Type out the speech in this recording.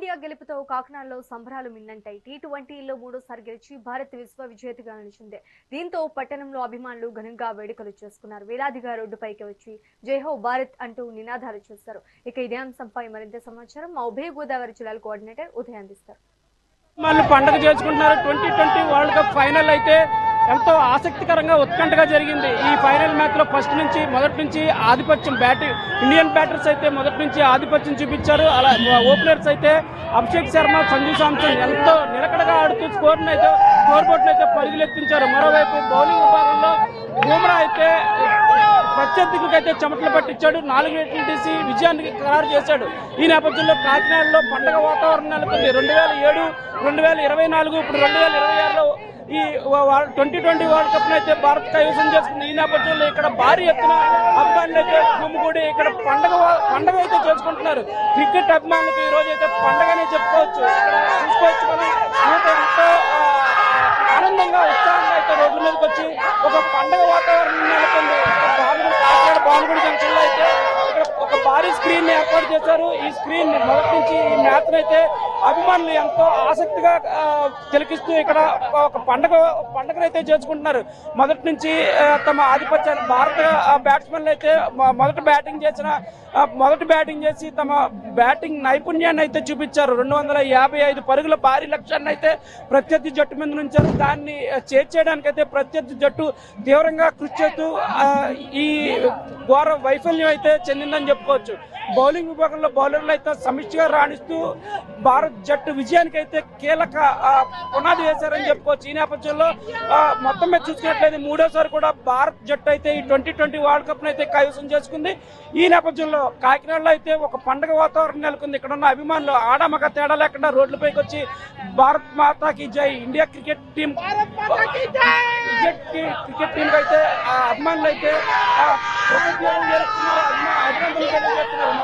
Team India గెలుపుతో కాకినాడలో సంబరాలు మిన్నంటాయి. టీ20లో మూడోసారి గెలిచి భారత్ విశ్వ విజేతగా నిలిచింది. దీంతో పట్టణంలో అభిమానులు ఘనంగా వేడుకలు చేసుకున్నారు. వేలాదిగా రోడ్డుపైకి వచ్చి జై హో భారత్ అంటూ నినాదాలు చేశారు. ఇక ఇదే అంశంపై మరింత సమాచారం మా ఉభయ గోదావరి జిల్లాల కోఆర్డినేటర్ ఉదయ్ అందిస్తారు. పండుగ చేసుకుంటున్నారు. 2020 వరల్డ్ కప్ ఫైనల్ అయితే ఎంతో ఆసక్తికరంగా ఉత్కంఠగా జరిగింది. ఈ ఫైనల్ మ్యాచ్ లో మొదటి నుంచి ఆధిపత్యం ఇండియన్ బ్యాటర్స్ అయితే మొదటి నుంచి ఆధిపత్యం చూపించారు. అలా ఓపెనర్స్ అయితే అభిషేక్ శర్మ, సంజు శాంసన్ ఎంతో నిలకడగా ఆడుతూ స్కోర్ బోర్డును అయితే పరుగులెత్తించారు. మరోవైపు బౌలింగ్ విభాగంలో బుమ్రా అయితే ప్రత్యర్థులకు అయితే చెమటలు పట్టించాడు. 4 వికెట్లు తీసి విజయానికి ఖరారు చేశాడు. ఈ నేపథ్యంలో కాకినాడలో పండుగ వాతావరణం నెలకొంది. 2007, 2024, ఇప్పుడు 2026లో ఈ 2020 వరల్డ్ కప్ అయితే భారత్ కైవసం చేసుకుంది. ఈ నేపథ్యంలో ఇక్కడ భారీ ఎత్తున అభిమానులు అయితే గుమిగూడి ఇక్కడ పండుగ అయితే చేసుకుంటున్నారు. క్రికెట్ అభిమానులకు ఈ రోజు అయితే పండుగనే చెప్పుకోవచ్చు. ఇక్కడ చూసుకోవచ్చు మనం ఎంతో ఆనందంగా ఉత్సాహంగా అయితే రోడ్ల మీదకి వచ్చి ఒక పండుగ వాతావరణం నెలకొంది. కాకినాడ భానుగుడి జంక్షన్ లో అయితే ఇక్కడ ఒక భారీ స్క్రీన్ ఏర్పాటు చేశారు. ఈ స్క్రీన్ మొదటి నుంచి ఈ మ్యాచ్ అయితే అభిమానులు ఎంతో ఆసక్తిగా తిలకిస్తూ ఇక్కడ ఒక పండుగనైతే చేసుకుంటున్నారు. మొదటి నుంచి తమ ఆధిపత్యాన్ని భారత బ్యాట్స్మెన్లు అయితే మొదటి బ్యాటింగ్ చేసి తమ బ్యాటింగ్ నైపుణ్యాన్ని అయితే చూపించారు. 255 పరుగుల భారీ లక్ష్యాన్ని అయితే ప్రత్యర్థి జట్టు మీద నుంచారు. దాన్ని చేర్చేయడానికి అయితే ప్రత్యర్థి జట్టు తీవ్రంగా కృషి చేస్తూ ఈ ఘోర వైఫల్యం అయితే చెందిందని చెప్పుకోవచ్చు. బౌలింగ్ విభాగంలో బౌలర్లు అయితే సమిష్టిగా రాణిస్తూ భారత్ జట్టు విజయానికి అయితే కీలక పునాది వేశారని చెప్పుకోవచ్చు. ఈ నేపథ్యంలో మొత్తం మీద చూసుకున్నట్లయితే మూడోసారి కూడా భారత్ జట్టు అయితే ఈ 2020 వరల్డ్ కప్ అయితే కైవసం చేసుకుంది. ఈ నేపథ్యంలో కాకినాడలో అయితే ఒక పండుగ వాతావరణం నెలకొంది. ఇక్కడ ఉన్న అభిమానులు ఆడమగ తేడా లేకుండా రోడ్లపైకి వచ్చి భారత్ మాతాకి జై, ఇండియా క్రికెట్ టీం అయితే అభిమానులు అయితే అభినందనలు తెలియజేస్తున్నారు.